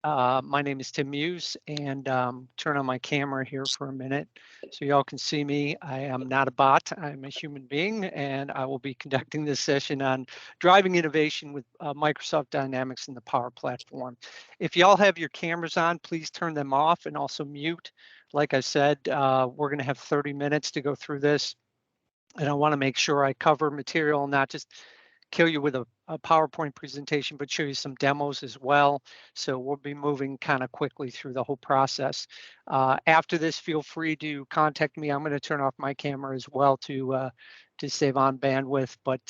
My name is Tim Muse, and turn on my camera here for a minute so y'all can see me. I am not a bot, I'm a human being, and I will be conducting this session on driving innovation with Microsoft Dynamics in the Power Platform. If y'all have your cameras on, please turn them off and also mute. Like I said, we're going to have 30 minutes to go through this, and I want to make sure I cover material, not just kill you with a PowerPoint presentation, but show you some demos as well. So we'll be moving kind of quickly through the whole process. After this, feel free to contact me. I'm going to turn off my camera as well to save on bandwidth, but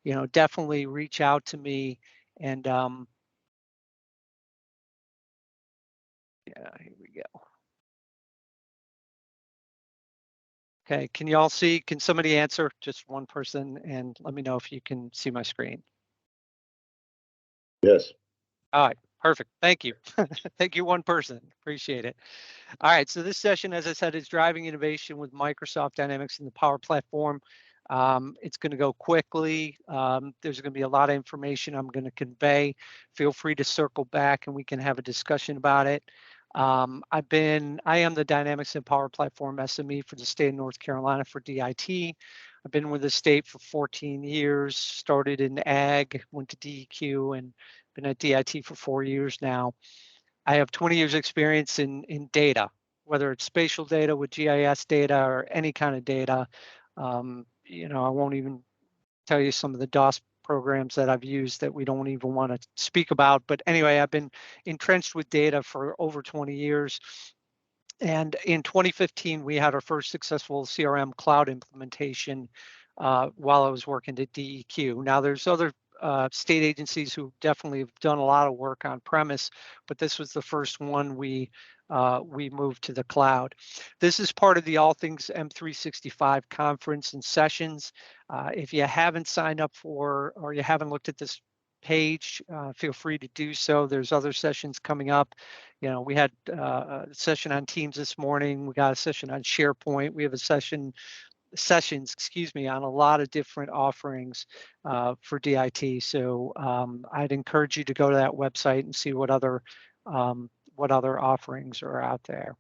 you know, definitely reach out to me. And yeah, here we go. Okay, can you all see? Can somebody answer? Just one person, and let me know if you can see my screen. Yes. All right, perfect. Thank you. Thank you, one person. Appreciate it. All right, so this session, as I said, is driving innovation with Microsoft Dynamics in the Power Platform. It's going to go quickly. There's going to be a lot of information I'm going to convey. Feel free to circle back and we can have a discussion about it. I am the Dynamics and Power Platform SME for the state of North Carolina for DIT. I've been with the state for 14 years, started in ag, went to DEQ, and been at DIT for 4 years now. I have 20 years experience in data, whether it's spatial data with GIS data or any kind of data. You know, I won't even tell you some of the DOS programs that I've used that we don't even want to speak about. But anyway, I've been entrenched with data for over 20 years. And in 2015, we had our first successful CRM cloud implementation while I was working at DEQ. Now, there's other state agencies who definitely have done a lot of work on premise, but this was the first one we moved to the cloud. This is part of the All Things M365 conference and sessions. If you haven't signed up for or you haven't looked at this page, feel free to do so. There's other sessions coming up. You know, we had a session on Teams this morning. We got a session on SharePoint. We have a sessions, excuse me, on a lot of different offerings for DIT. So I'd encourage you to go to that website and see what other offerings are out there.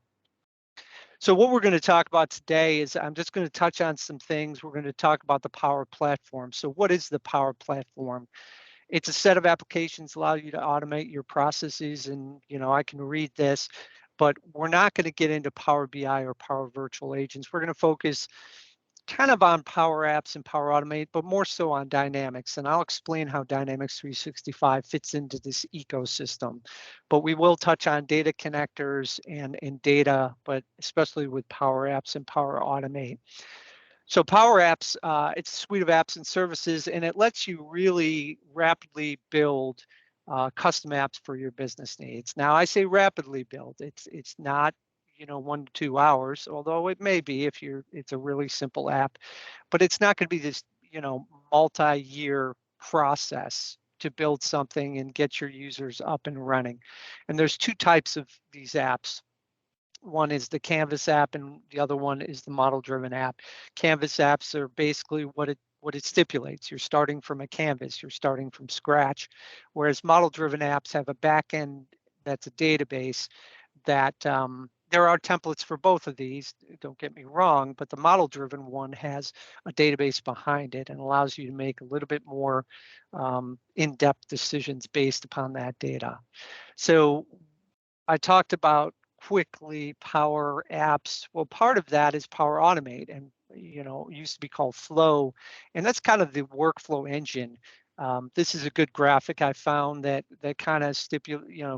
So what we're going to talk about today is I'm just going to touch on some things. We're going to talk about the Power Platform. So what is the Power Platform? It's a set of applications allow you to automate your processes, and you know, I can read this, but we're not going to get into Power BI or Power Virtual Agents. We're going to focus kind of on Power Apps and Power Automate, but more so on Dynamics. And I'll explain how Dynamics 365 fits into this ecosystem. But we will touch on data connectors and data, but especially with Power Apps and Power Automate. So Power Apps, it's a suite of apps and services, and it lets you really rapidly build custom apps for your business needs. Now, I say rapidly build. It's not, you know, 1 to 2 hours, although it may be if it's a really simple app, but it's not going to be this, you know, multi-year process to build something and get your users up and running. And there's two types of these apps. One is the Canvas app and the other one is the model driven app. Canvas apps are basically what it stipulates. You're starting from a canvas, you're starting from scratch, whereas model driven apps have a back end that's a database that there are templates for both of these, don't get me wrong, but the model driven one has a database behind it and allows you to make a little bit more in-depth decisions based upon that data. So I talked about quickly Power Apps. Well, part of that is Power Automate, and you know, it used to be called Flow, and that's kind of the workflow engine. This is a good graphic I found that kind of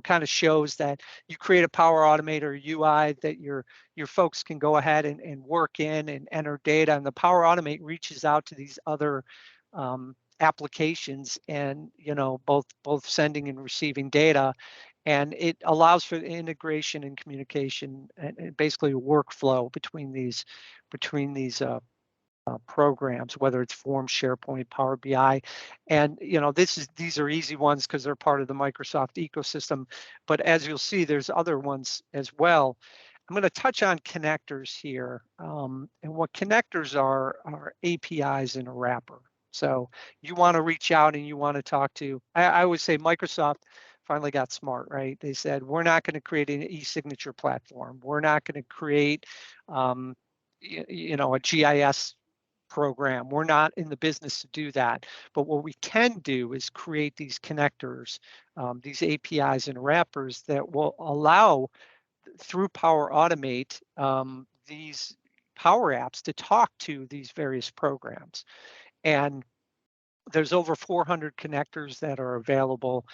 kind of shows that you create a Power Automate or UI that your folks can go ahead and work in and enter data, and the Power Automate reaches out to these other applications and, you know, both sending and receiving data, and it allows for the integration and communication and basically a workflow between these programs, whether it's Forms, SharePoint, Power BI. And you know, these are easy ones because they're part of the Microsoft ecosystem, but as you'll see, there's other ones as well. I'm going to touch on connectors here, and what connectors are APIs in a wrapper. So you want to reach out and you want to talk to, I always say Microsoft finally got smart, right? They said, we're not going to create an e-signature platform. We're not going to create, a GIS program. We're not in the business to do that. But what we can do is create these connectors, these APIs and wrappers that will allow, through Power Automate, these Power Apps to talk to these various programs. And there's over 400 connectors that are available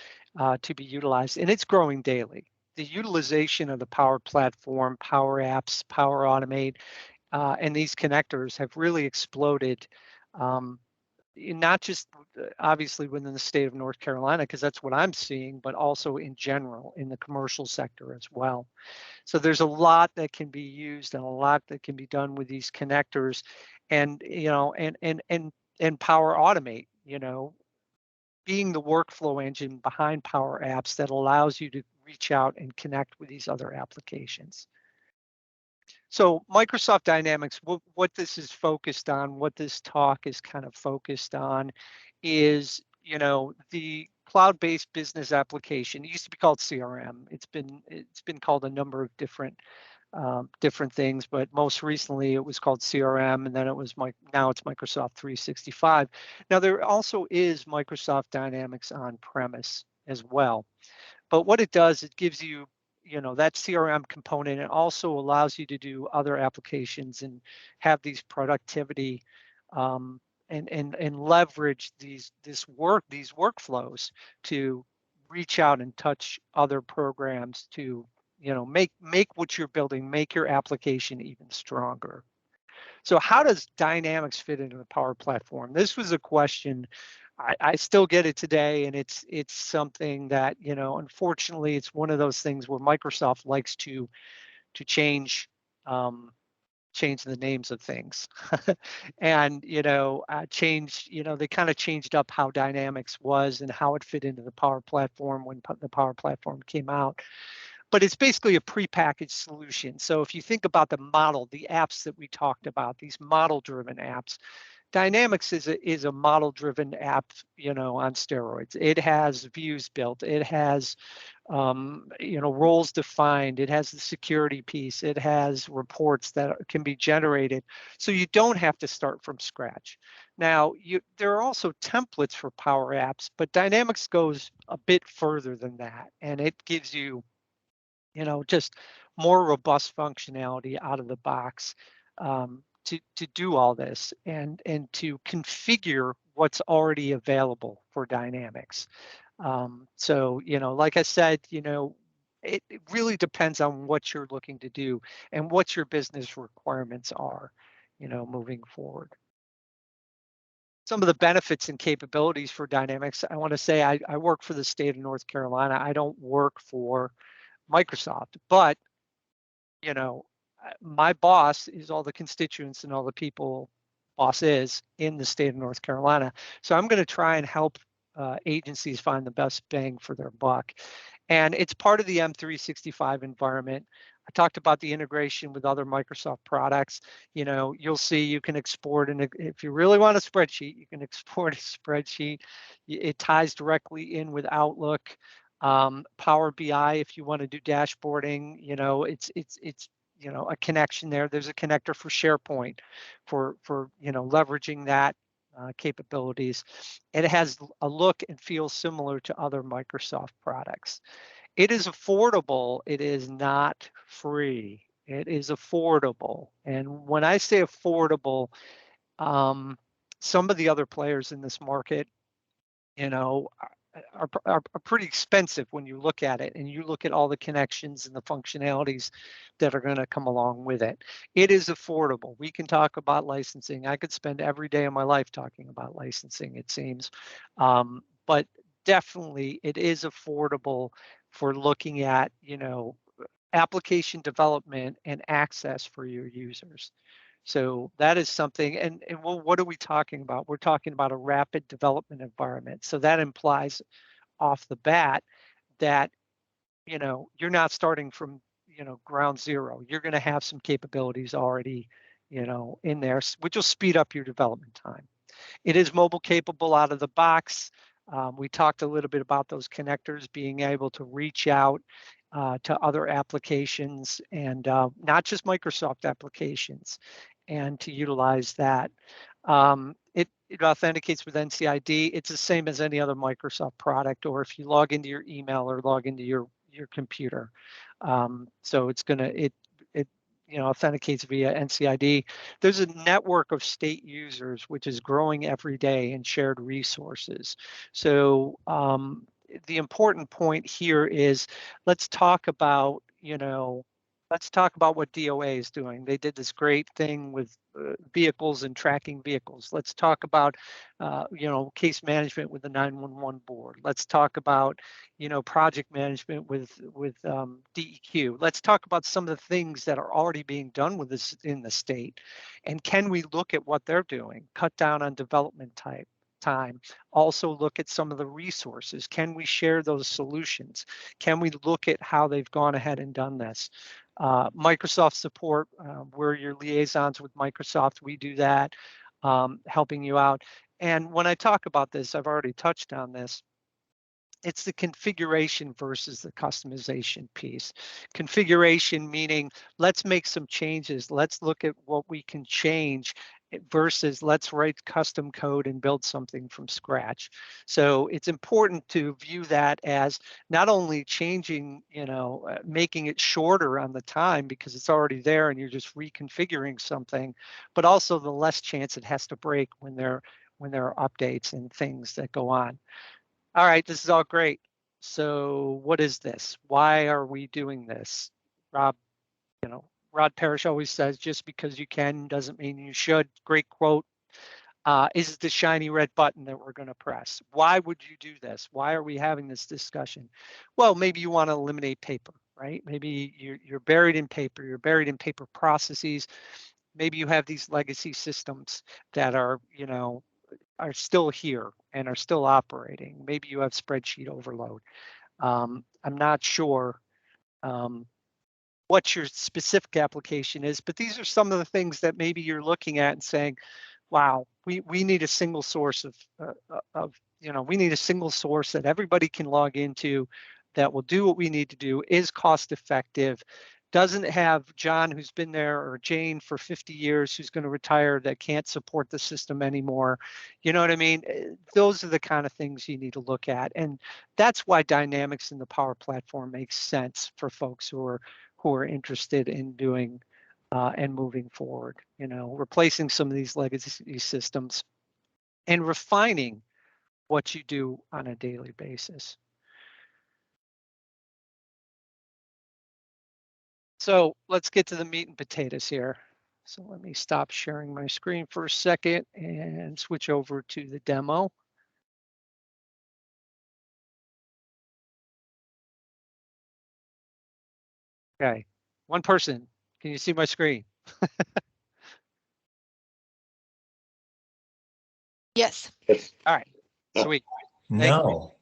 to be utilized, and it's growing daily. The utilization of the Power Platform, Power Apps, Power Automate, and these connectors have really exploded, not just obviously within the state of North Carolina, because that's what I'm seeing, but also in general in the commercial sector as well. So there's a lot that can be used and a lot that can be done with these connectors, and and Power Automate, being the workflow engine behind Power Apps that allows you to reach out and connect with these other applications. So Microsoft Dynamics, what this is focused on, what this talk is kind of focused on, is the cloud-based business application. It used to be called CRM. It's been called a number of different things, but most recently it was called CRM, and then now it's Microsoft 365. Now there also is Microsoft Dynamics on-premise as well. But what it does, it gives you, that CRM component. It also allows you to do other applications and have these productivity and leverage these workflows to reach out and touch other programs to make what you're building, make your application even stronger. So how does Dynamics fit into the Power Platform? This was a question I still get it today, and it's something that, unfortunately, it's one of those things where Microsoft likes to change change the names of things, and change. They kind of changed up how Dynamics was and how it fit into the Power Platform when the Power Platform came out. But it's basically a prepackaged solution. So if you think about the apps that we talked about, these model-driven apps, Dynamics is a model-driven app, on steroids. It has views built. It has, roles defined. It has the security piece. It has reports that can be generated. So you don't have to start from scratch. Now, there are also templates for Power Apps, but Dynamics goes a bit further than that, and it gives you, just more robust functionality out of the box, to do all this and to configure what's already available for Dynamics. So, like I said, it really depends on what you're looking to do and what your business requirements are, moving forward. Some of the benefits and capabilities for Dynamics, I want to say I work for the state of North Carolina. I don't work for Microsoft, but my boss is all the constituents and all the people boss is in the state of North Carolina. So I'm going to try and help agencies find the best bang for their buck. And it's part of the M365 environment. I talked about the integration with other Microsoft products. You'll see you can export, and if you really want a spreadsheet, you can export a spreadsheet. It ties directly in with Outlook. Power BI, if you want to do dashboarding, it's a connection there. There's a connector for SharePoint for leveraging that capabilities. It has a look and feel similar to other Microsoft products. It is affordable. It is not free. It is affordable. And when I say affordable, some of the other players in this market, are pretty expensive when you look at it and you look at all the connections and the functionalities that are going to come along with it. It is affordable. We can talk about licensing. I could spend every day of my life talking about licensing, it seems. But definitely it is affordable for looking at, application development and access for your users. So that is something, and well, what are we talking about? We're talking about a rapid development environment. So that implies off the bat that, you're not starting from, ground zero. You're going to have some capabilities already, in there, which will speed up your development time. It is mobile capable out of the box. We talked a little bit about those connectors, being able to reach out to other applications and not just Microsoft applications, and to utilize that. It authenticates with NCID. It's the same as any other Microsoft product, or if you log into your email or log into your computer. So it's gonna it authenticates via NCID. There's a network of state users which is growing every day and shared resources. So the important point here is let's talk about what DOA is doing. They did this great thing with vehicles and tracking vehicles. Let's talk about, case management with the 911 board. Let's talk about, project management with DEQ. Let's talk about some of the things that are already being done with this in the state, and can we look at what they're doing? Cut down on development time. Also look at some of the resources. Can we share those solutions? Can we look at how they've gone ahead and done this? Microsoft support, we're your liaisons with Microsoft. We do that, helping you out. And when I talk about this, I've already touched on this. It's the configuration versus the customization piece. Configuration meaning let's make some changes. Let's look at what we can change versus let's write custom code and build something from scratch. So it's important to view that as not only changing, making it shorter on the time because it's already there and you're just reconfiguring something, but also the less chance it has to break when there are updates and things that go on. All right, this is all great. So what is this? Why are we doing this? Rod Parrish always says, just because you can doesn't mean you should. Great quote. Is it the shiny red button that we're going to press? Why would you do this? Why are we having this discussion? Well, maybe you want to eliminate paper, right? Maybe you're buried in paper. You're buried in paper processes. Maybe you have these legacy systems that are still here and are still operating. Maybe you have spreadsheet overload. I'm not sure what your specific application is, but these are some of the things that maybe you're looking at and saying, wow, we need a single source we need a single source that everybody can log into, that will do what we need to do, is cost effective, doesn't have John who's been there or Jane for 50 years who's going to retire that can't support the system anymore. You know what I mean? Those are the kind of things you need to look at. And that's why Dynamics in the Power Platform makes sense for folks who are interested in doing and moving forward, replacing some of these legacy systems and refining what you do on a daily basis. So let's get to the meat and potatoes here. So let me stop sharing my screen for a second and switch over to the demo. Okay, one person, can you see my screen? Yes. All right, sweet. No.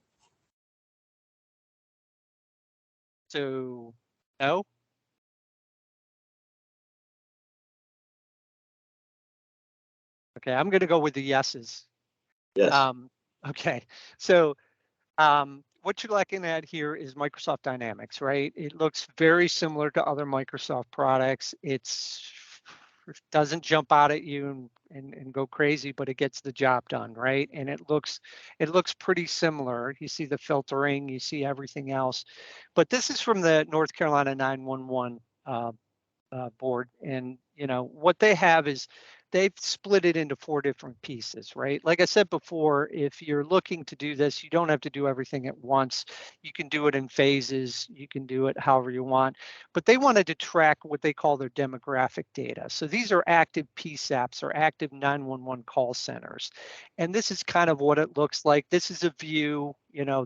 So, no? Okay, I'm gonna go with the yeses. Yes. Okay, so what you're looking at here is Microsoft Dynamics, right? It looks very similar to other Microsoft products. It doesn't jump out at you and go crazy, but it gets the job done, right? And it looks pretty similar. You see the filtering, you see everything else, but this is from the North Carolina 911 board, and what they have is they've split it into 4 different pieces, right? Like I said before, if you're looking to do this, you don't have to do everything at once. You can do it in phases. You can do it however you want. But they wanted to track what they call their demographic data. So these are active PSAPs or active 911 call centers. And this is kind of what it looks like. This is a view.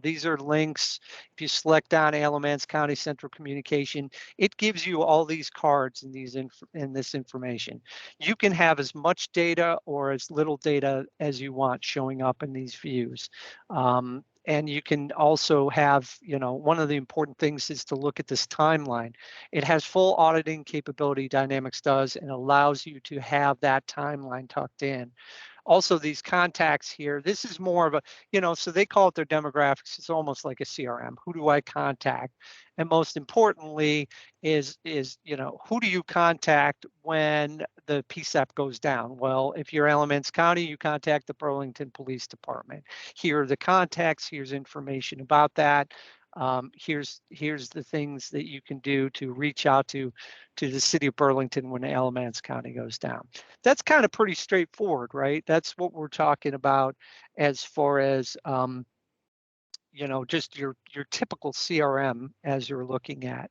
These are links. If you select on Alamance County Central Communication, it gives you all these cards and this information. You can have as much data or as little data as you want showing up in these views. And you can also have, one of the important things is to look at this timeline. It has full auditing capability, Dynamics does, and allows you to have that timeline tucked in. Also these contacts here, this is more of a, so they call it their demographics. It's almost like a CRM. Who do I contact? And most importantly is, who do you contact when the PSAP goes down? Well, if you're Alamance County, you contact the Burlington Police Department. Here are the contacts. Here's information about that. Here's the things that you can do to reach out to the city of Burlington when Alamance County goes down. That's kind of pretty straightforward, right? That's what we're talking about as far as just your typical CRM as you're looking at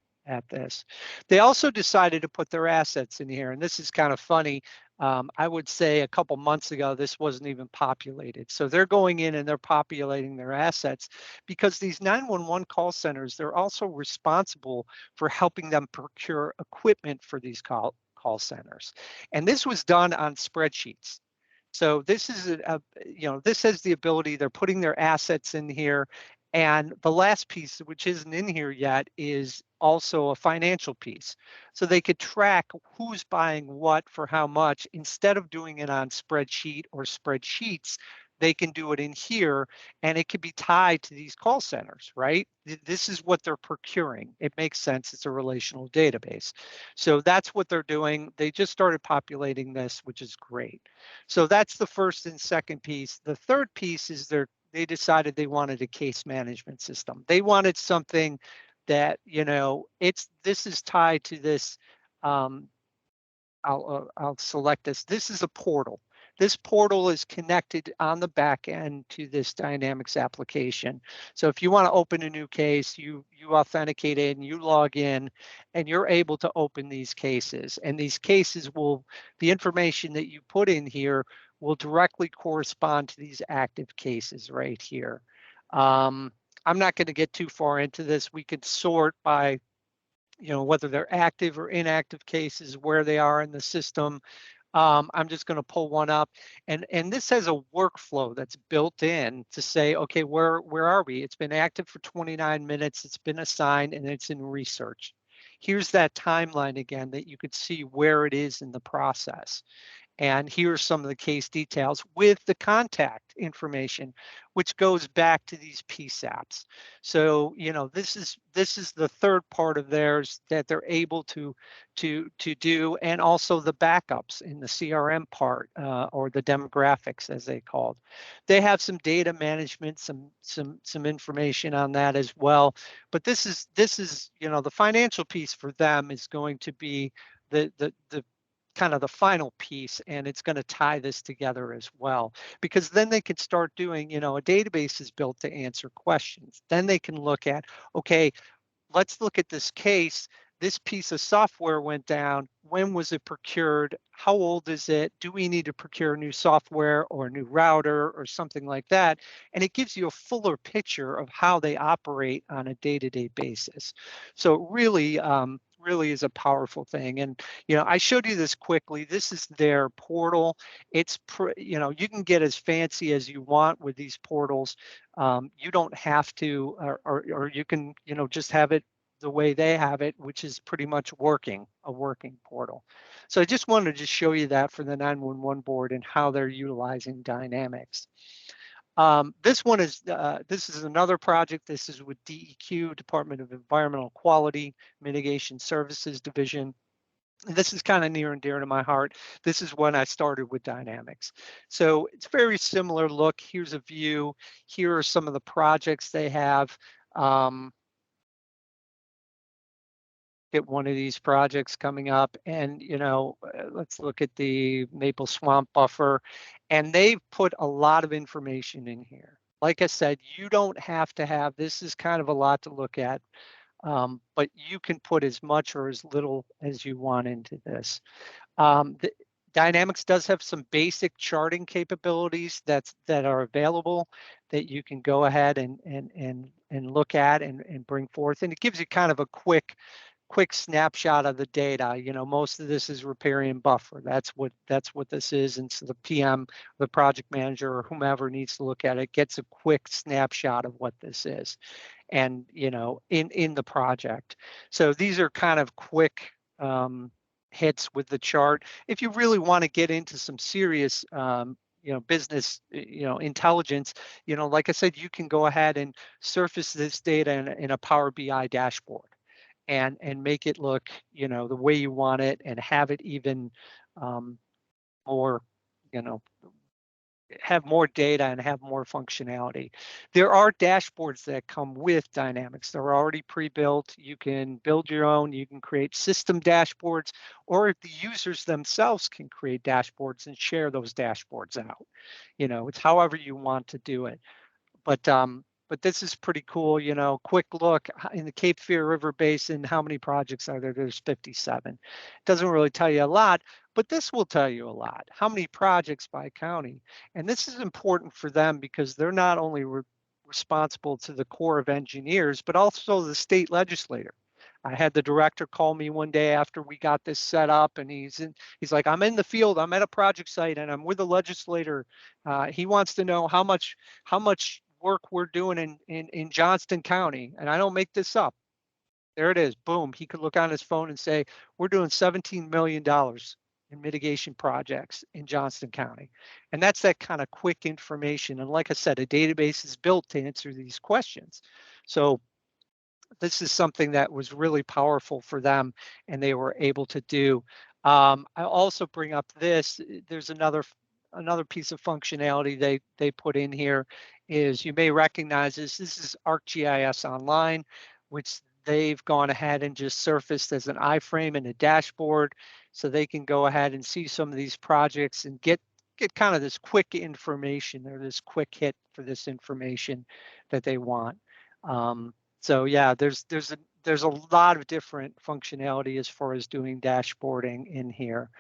this. They also decided to put their assets in here, and this is kind of funny. I would say a couple months ago, this wasn't even populated. So they're going in and they're populating their assets because these 911 call centers, they're also responsible for helping them procure equipment for these call centers. And this was done on spreadsheets. So this is this has the ability, they're putting their assets in here. And the last piece, which isn't in here yet, is also a financial piece. So they could track who's buying what for how much. Instead of doing it on spreadsheet or spreadsheets, they can do it in here, and it can be tied to these call centers, right? This is what they're procuring. It makes sense. It's a relational database. So that's what they're doing. They just started populating this, which is great. So that's the first and second piece. The third piece is they decided they wanted a case management system. They wanted something that, this is tied to this. I'll select this. This is a portal. This portal is connected on the back end to this Dynamics application. So if you want to open a new case, you authenticate it and you log in, and you're able to open these cases. And these cases the information that you put in here will directly correspond to these active cases right here. I'm not going to get too far into this. We could sort by whether they're active or inactive cases, where they are in the system. I'm just going to pull one up, and this has a workflow that's built in to say, okay, where are we? It's been active for 29 minutes, it's been assigned, and it's in research. Here's that timeline again that you could see where it is in the process. And here's some of the case details with the contact information, which goes back to these PSAPs. So, this is the third part of theirs that they're able to do, and also the backups in the CRM part, or the demographics as they called. They have some data management, some information on that as well. But this is the financial piece for them is going to be the kind of the final piece, and it's going to tie this together as well, because then they can start doing, a database is built to answer questions. Then they can look at, okay, let's look at this case. This piece of software went down. When was it procured? How old is it? Do we need to procure new software or a new router or something like that? And it gives you a fuller picture of how they operate on a day-to-day basis. So really, really is a powerful thing. And I showed you this quickly. This is their portal. It's you can get as fancy as you want with these portals. You don't have to, or you can just have it the way they have it, which is pretty much a working portal. So I just wanted to show you that for the 911 board and how they're utilizing Dynamics. This is another project. This is with DEQ, Department of Environmental Quality Mitigation Services Division. This is kind of near and dear to my heart. This is when I started with Dynamics. So it's very similar look. Here's a view. Here are some of the projects they have. Get one of these projects coming up, and let's look at the Maple Swamp Buffer, and they've put a lot of information in here. Like I said, you don't have to have, this is kind of a lot to look at, but you can put as much or as little as you want into this. The Dynamics does have some basic charting capabilities that are available that you can go ahead and look at and bring forth, and it gives you kind of a quick snapshot of the data. Most of this is riparian buffer. That's what this is. And so the PM, the project manager, or whomever needs to look at it, gets a quick snapshot of what this is, and in the project. So these are kind of quick hits with the chart. If you really want to get into some serious business, intelligence, like I said, you can go ahead and surface this data in a Power BI dashboard and make it look, the way you want it, and have it even more, you know, have more data and have more functionality. There are dashboards that come with Dynamics. They're already pre-built. You can build your own. You can create system dashboards, or the users themselves can create dashboards and share those dashboards out. It's however you want to do it. But this is pretty cool. Quick look in the Cape Fear River Basin. How many projects are there? There's 57. Doesn't really tell you a lot, but this will tell you a lot. How many projects by county? And this is important for them because they're not only responsible to the Corps of Engineers, but also the state legislator. I had the director call me one day after we got this set up, and he's like, I'm in the field, I'm at a project site, and I'm with the legislator. He wants to know how much work we're doing in Johnston County, and I don't make this up. There it is. Boom. He could look on his phone and say, we're doing $17 million in mitigation projects in Johnston County. And that's that kind of quick information. And like I said, a database is built to answer these questions. So this is something that was really powerful for them, and they were able to do. I also bring up this. There's another piece of functionality they put in here. Is, you may recognize this. This is ArcGIS Online, which they've gone ahead and just surfaced as an iframe and a dashboard, so they can go ahead and see some of these projects and get kind of this quick information, or this quick hit for this information that they want. So yeah, there's a lot of different functionality as far as doing dashboarding in here.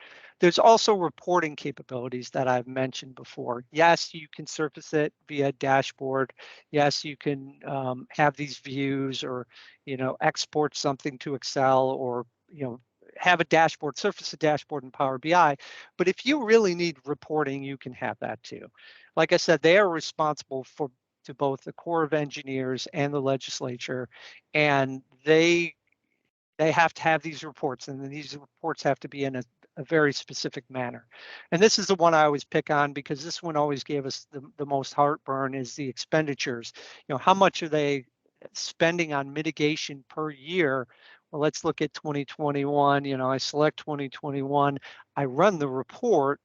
There's also reporting capabilities that I've mentioned before. Yes, you can surface it via dashboard. Yes, you can have these views, or export something to Excel, or have a dashboard, surface a dashboard in Power BI. But if you really need reporting, you can have that too. Like I said, they are responsible to both the Corps of Engineers and the legislature, and they have to have these reports, and these reports have to be in a very specific manner. And this is the one I always pick on, because this one always gave us the most heartburn, is the expenditures. How much are they spending on mitigation per year? Well, let's look at 2021. I select 2021, I run the report,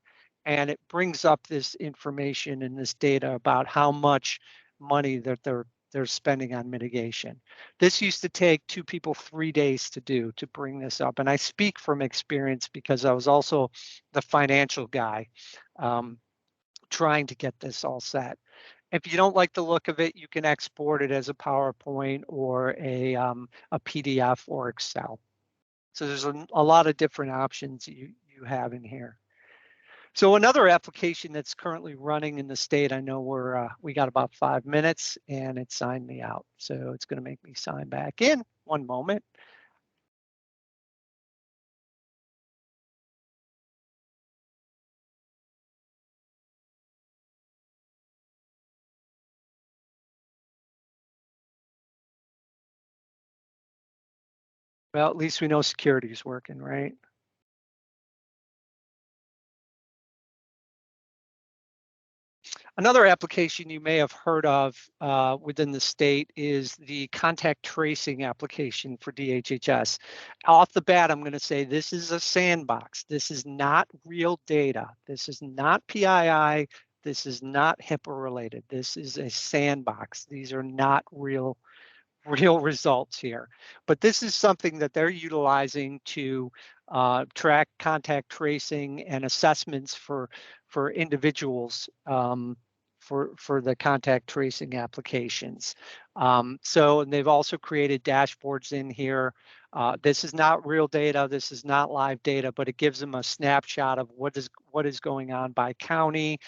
and it brings up this information and this data about how much money that they're spending on mitigation. This used to take 2 people 3 days to bring this up. And I speak from experience, because I was also the financial guy trying to get this all set. If you don't like the look of it, you can export it as a PowerPoint, or a PDF, or Excel. So there's a lot of different options you have in here. So another application that's currently running in the state, I know we got about 5 minutes, and it signed me out. So it's going to make me sign back in. One moment. Well, at least we know security is working, right? Another application you may have heard of within the state is the contact tracing application for DHHS. Off the bat, I'm going to say this is a sandbox. This is not real data. This is not PII. This is not HIPAA related. This is a sandbox. These are not real results here. But this is something that they're utilizing to track contact tracing and assessments for individuals for the contact tracing applications. So, and they've also created dashboards in here. This is not real data. This is not live data, but it gives them a snapshot of what is going on by county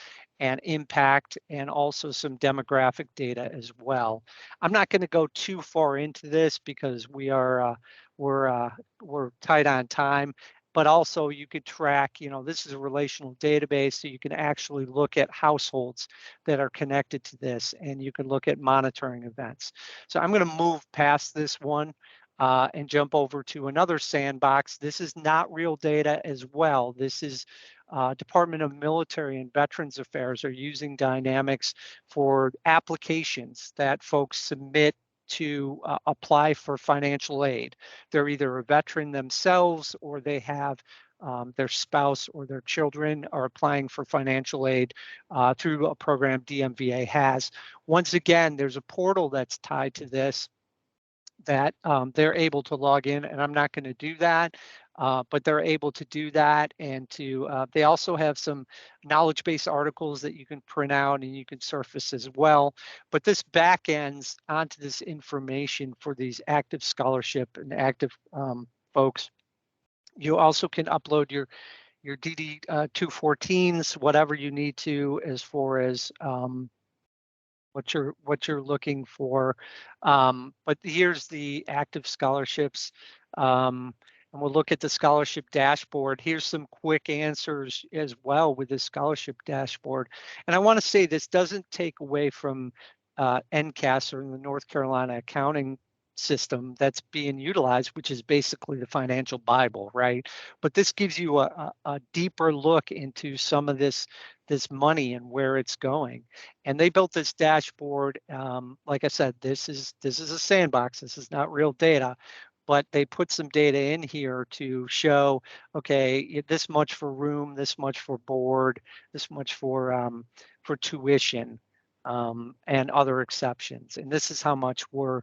and impact, and also some demographic data as well. I'm not going to go too far into this, because we're tight on time. But also, you could track, this is a relational database, so you can actually look at households that are connected to this, and you can look at monitoring events. So I'm going to move past this one and jump over to another sandbox. This is not real data as well. This is Department of Military and Veterans Affairs are using Dynamics for applications that folks submit to apply for financial aid. They're either a veteran themselves or they have their spouse or their children are applying for financial aid through a program DMVA has. Once again, there's a portal that's tied to this that they're able to log in, and I'm not going to do that, but they're able to do that. And they also have some knowledge base articles that you can print out and you can surface as well. But this back ends onto this information for these active scholarship and active folks. You also can upload your DD 214s, whatever you need to, as far as what you're looking for. But here's the active scholarships. And we'll look at the scholarship dashboard. Here's some quick answers as well with this scholarship dashboard. And I want to say this doesn't take away from NCAS or the North Carolina accounting system that's being utilized, which is basically the financial Bible, right? But this gives you a deeper look into some of this money and where it's going. And they built this dashboard. Like I said, this is a sandbox. This is not real data, but they put some data in here to show, okay, this much for room, this much for board, this much for tuition, and other exceptions. And this is how much we're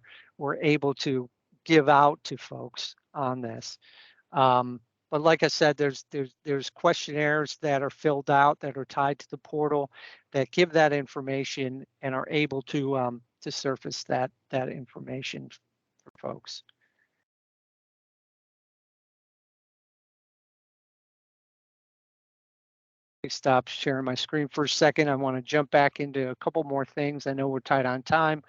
able to give out to folks on this. But like I said, there's questionnaires that are filled out that are tied to the portal that give that information and are able to surface that information for folks. Stop sharing my screen for a second. I want to jump back into a couple more things. I know we're tight on time.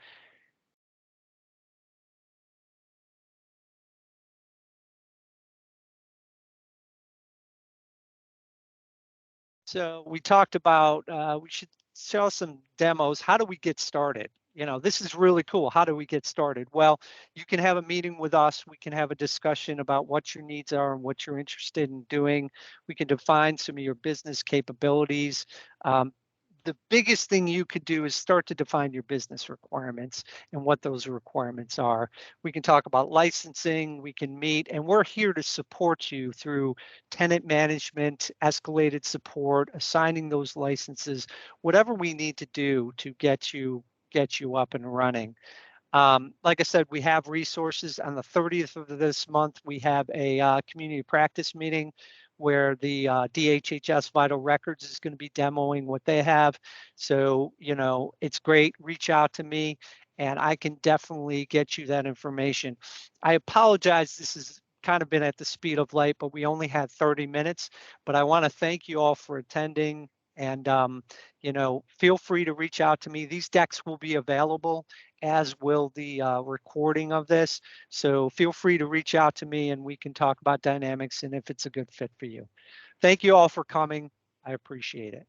So we talked about we should show some demos. How do we get started? You know, this is really cool. How do we get started? Well, you can have a meeting with us. We can have a discussion about what your needs are and what you're interested in doing. We can define some of your business capabilities. The biggest thing you could do is start to define your business requirements and what those requirements are. We can talk about licensing, we can meet, and we're here to support you through tenant management, escalated support, assigning those licenses, whatever we need to do to get you up and running. Like I said, we have resources. On the 30th of this month, we have a community practice meeting where the DHHS Vital Records is going to be demoing what they have. So, you know, it's great. Reach out to me and I can definitely get you that information. I apologize. This has kind of been at the speed of light, but we only had 30 minutes. But I want to thank you all for attending. And, you know, feel free to reach out to me. These decks will be available, as will the recording of this. So feel free to reach out to me and we can talk about Dynamics and if it's a good fit for you. Thank you all for coming. I appreciate it.